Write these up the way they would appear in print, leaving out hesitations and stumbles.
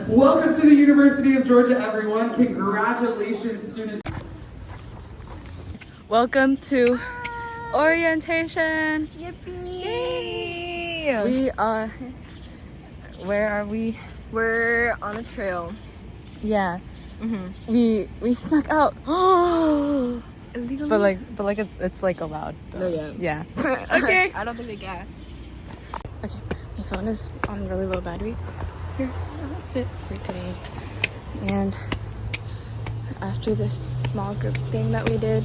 Welcome to the University of Georgia, everyone. Congratulations, students. Welcome to orientation. Yippee! Yay! We are. Where are we? We're on a trail. Yeah. We snuck out. Illegally? But like it's like allowed. No, yeah. Yeah. Okay. I don't think they gas. Okay. My phone is on really low battery. Here's my outfit for today. And after this small group thing that we did,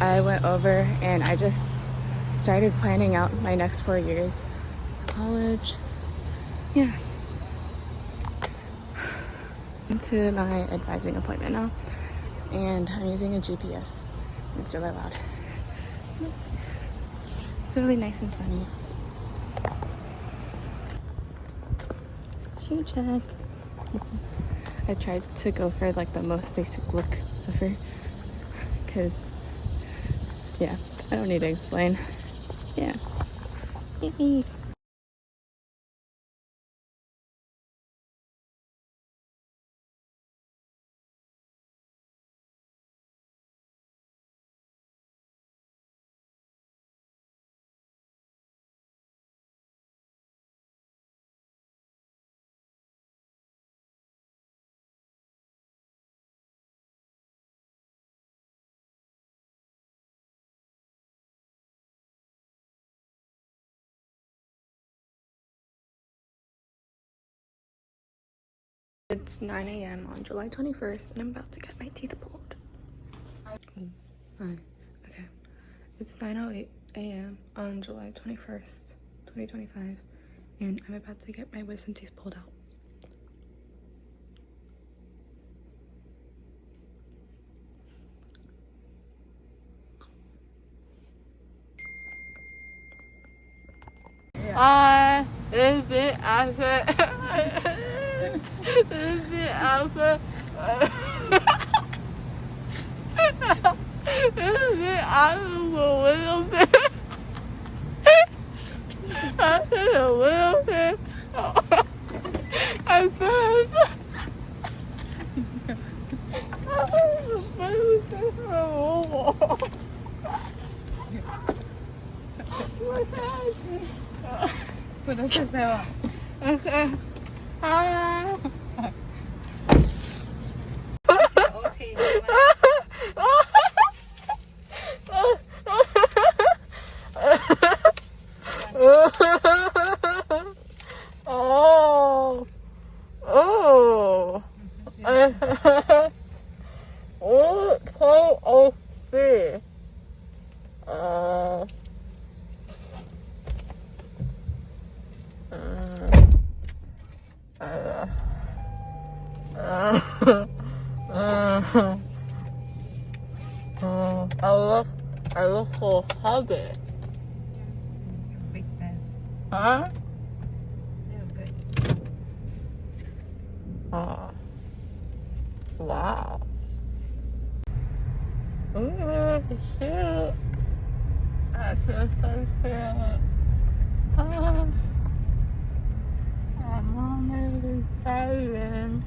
I went over and I just started planning out my next 4 years of college. Yeah. Into my advising appointment now, and I'm using a GPS. It's really loud. Look. It's really nice and sunny. Shoe check. I tried to go for like the most basic look ever, because yeah, I don't need to explain. Yeah. Yay. It's 9 a.m. on July 21st, and I'm about to get my teeth pulled. Hi. Okay. It's 9:08 a.m. on July 21st, 2025, and I'm about to get my wisdom teeth pulled out. It's been after. It's been after. It's been after for a little bit. After a little bit. I feel Pues no se va. Okay. Hi. Okay. Oh. Oh. Oh, so okay. I look so happy. Big fan. Huh? Yeah, good. Oh. Wow. Ooh, cute. I feel so cute. Ah. I'm already tired.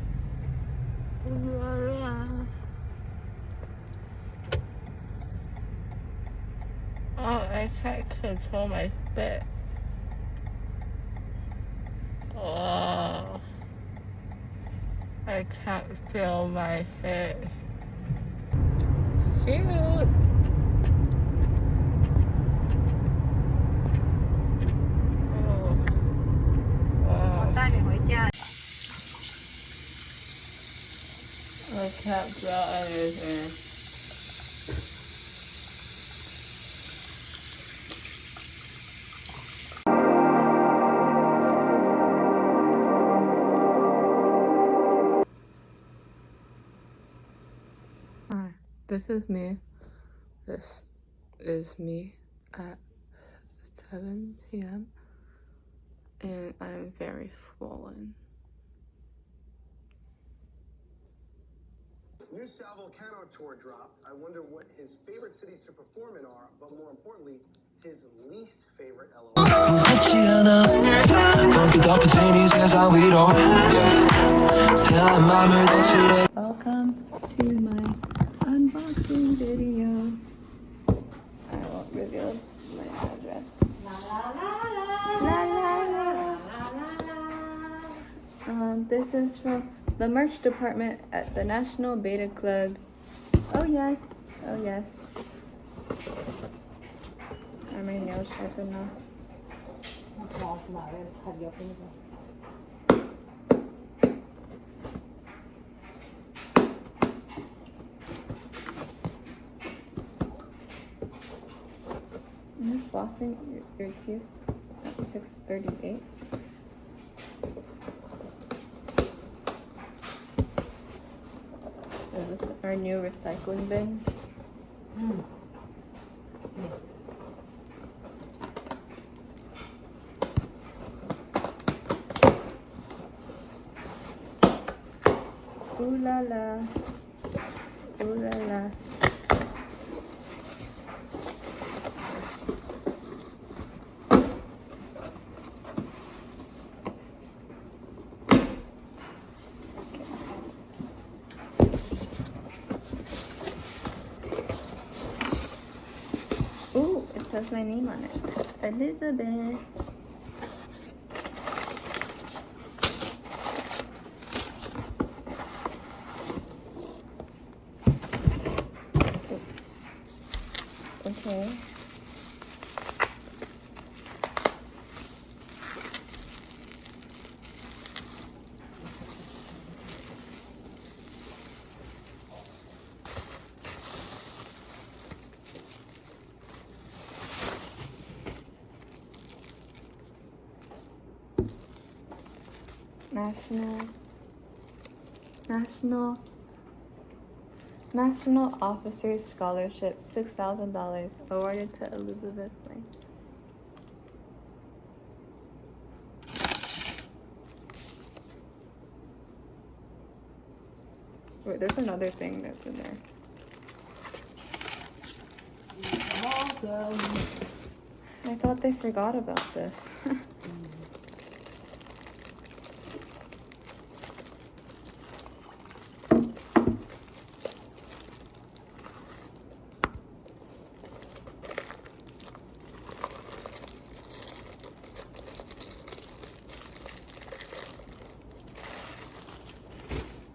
Oh, I can't control my spit. Oh, I can't feel my head. Cute. Oh. Wow. 带你回家。 I can't feel anything. Alright, this is me. This is me at 7 p.m. and I'm very swollen. New Sal Volcano tour dropped. I wonder what his favorite cities to perform in are, but more importantly, his least favorite LOL. Welcome to my unboxing video. I won't reveal my address. La, la, la. This is from the merch department at the National Beta Club. Oh yes, oh yes. Are my nails sharp enough? Are you flossing your teeth at 6:38? Is this our new recycling bin? Ooh la la. Ooh la la. Ooh, it says my name on it. Elizabeth. Okay. National Officers Scholarship, $6,000 awarded to Elizabeth Lane. Wait, there's another thing that's in there. Awesome. I thought they forgot about this.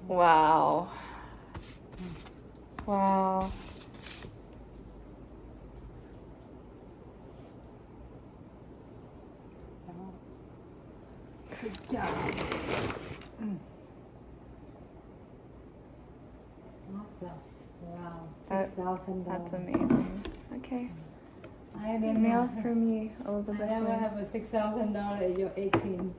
Wow. Wow. Good job. Awesome. Wow. $6,000. That's amazing. Okay. I didn't Mail have, for me, I Elizabeth never Lane. have a $6,000 at your 18.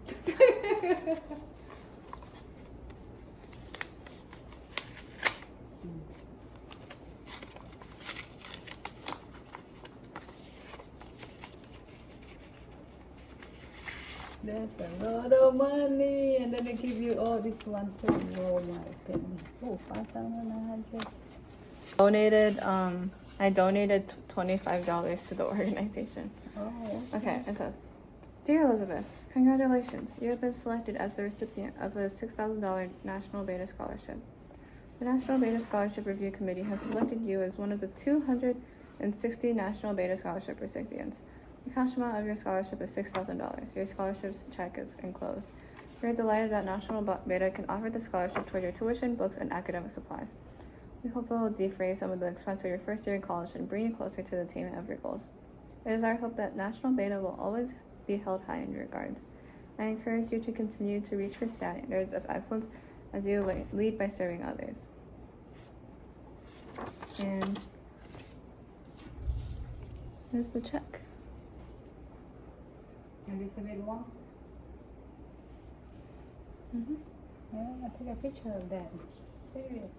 That's a lot of money, and then they give you all this one thing. Oh my goodness! Oh, 5,900. Donated, I donated $25 to the organization. Oh. Okay, it says, Dear Elizabeth, congratulations. You have been selected as the recipient of the $6,000 National Beta Scholarship. The National Beta Scholarship Review Committee has selected you as one of the 260 National Beta Scholarship recipients. The cash amount of your scholarship is $6,000. Your scholarship's check is enclosed. We are delighted that National Beta can offer the scholarship toward your tuition, books, and academic supplies. We hope it will defray some of the expense of your first year in college and bring you closer to the attainment of your goals. It is our hope that National Beta will always be held high in your regards. I encourage you to continue to reach for standards of excellence as you lead by serving others. And here's the check. Elizabeth Wong. Mm-hmm. Yeah, I take a picture of that. Serious.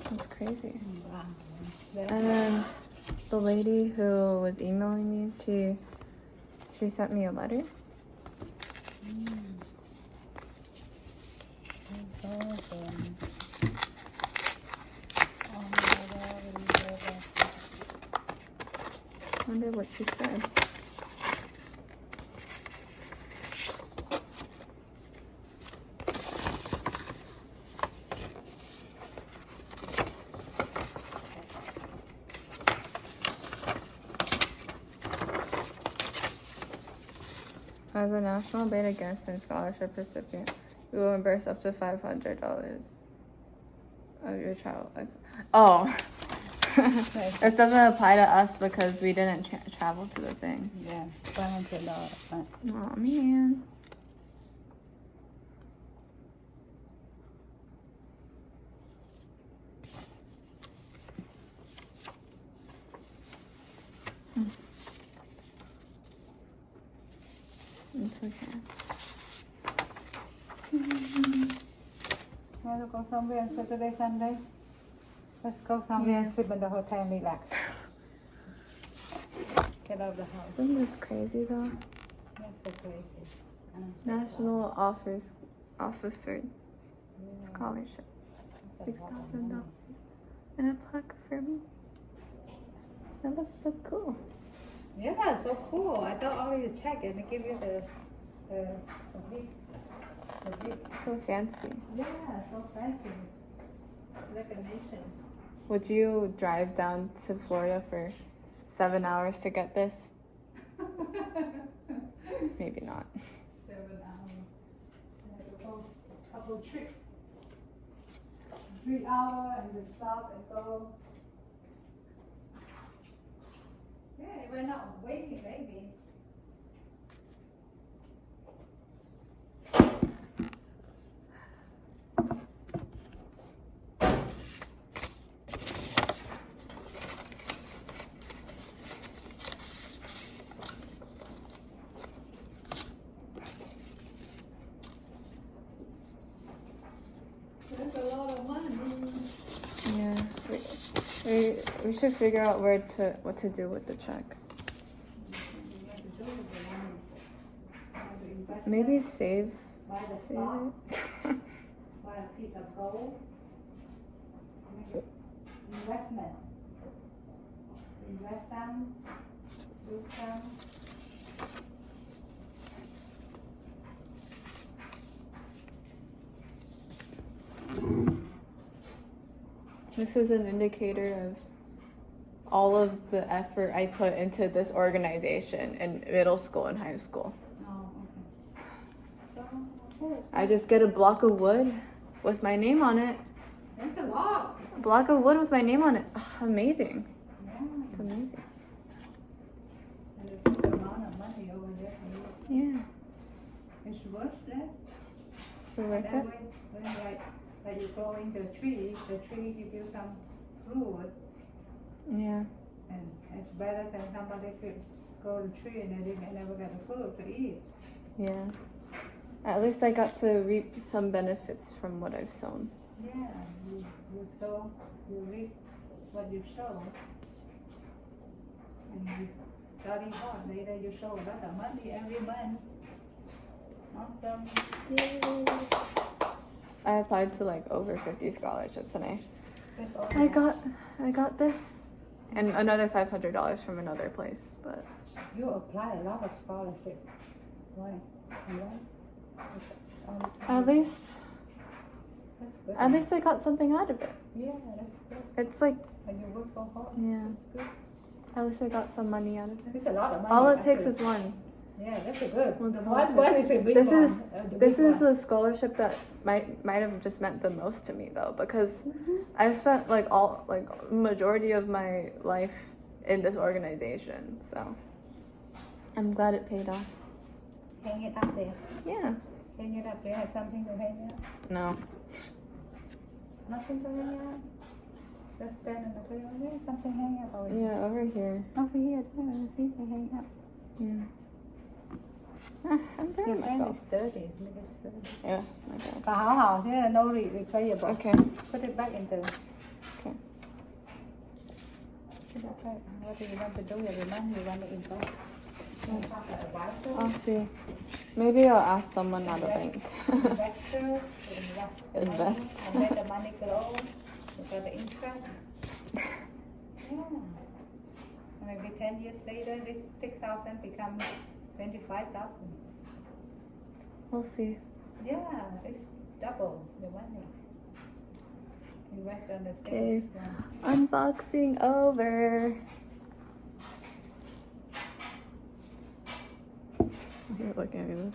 That's crazy. Wow. And then the lady who was emailing me, she sent me a letter. That's awesome. wonder what she said. As a national beta guest and scholarship recipient, we will reimburse up to $500 of your travel. Oh, this doesn't apply to us because we didn't travel to the thing. Yeah, $500. Oh man. It's okay. Want to go somewhere on Saturday, Sunday? Let's go somewhere and sleep in the hotel and relax. Get out of the house. Isn't this crazy though? That's so crazy. National Officer Scholarship. $6,000. And a plaque for me. That looks so cool. Yeah, so cool. I thought only to check and they give you the big. So fancy. Yeah, so fancy. Recognition. Would you drive down to Florida for 7 hours to get this? Maybe not. 7 hours. Couple trip. 3 hours and then stop and go. Yeah, we're not waiting maybe. That's a lot of money. Yeah. We should figure out what to do with the check. Maybe save Buy the it. buy a piece of gold. Make it investment. Invest some, do some. This is an indicator of all of the effort I put into this organization in middle school and high school. Oh, okay. So, I just get a block of wood with my name on it. that's a lot. A block of wood with my name on it. Ugh, amazing. Yeah. It's amazing. And a big amount of money over there for you. Yeah. It's worth that. So worth That it? way, when like you growing the tree give you some fruit, Yeah. and it's better than somebody could grow the tree and then they never get the fruit to eat. Yeah. At least I got to reap some benefits from what I've sown. Yeah, you sow, you reap what you sow, and you study hard. Later you show a lot of money every month. Awesome. Yay. I applied to like over 50 scholarships and That's all. I got this and another $500 from another place, but You apply a lot of scholarship. Why? at least That's good. at least I got something out of it. Yeah, that's good. It's like, And you work so hard. yeah, That's good. at least I got some money out of it. It's a lot of money. All it takes actually. is one. Yeah, that's a good. One The scholarship. one is a big This one. is The this big is one. a scholarship that might have just meant the most to me though, because I've spent like majority of my life in this organization, so I'm glad it paid off. Hang it up there. Yeah. Hang it up. Do you have something to hang it up? No. Nothing to hang it up. Just stand on the table. There's something hanging up over here. Yeah, over here. Over here, too. See, they hang up. Yeah. Ah, I'm proud Your of pen myself. is dirty. Look, it's dirty. Yeah, my bad. But how? Here, no replayable. Okay. Put it back into. Okay. Put it back. What do you want to do with the money? You want to invest? You want to have an advisor? I'll see. Maybe I'll ask someone at a bank. Investor, Invest. and let the money grow. You got the interest. Yeah. Maybe 10 years later, this 6,000 becomes 25,000. We'll see. Yeah, it's double the money. Invest on the Okay, stage. Yeah. unboxing over. You're looking at me.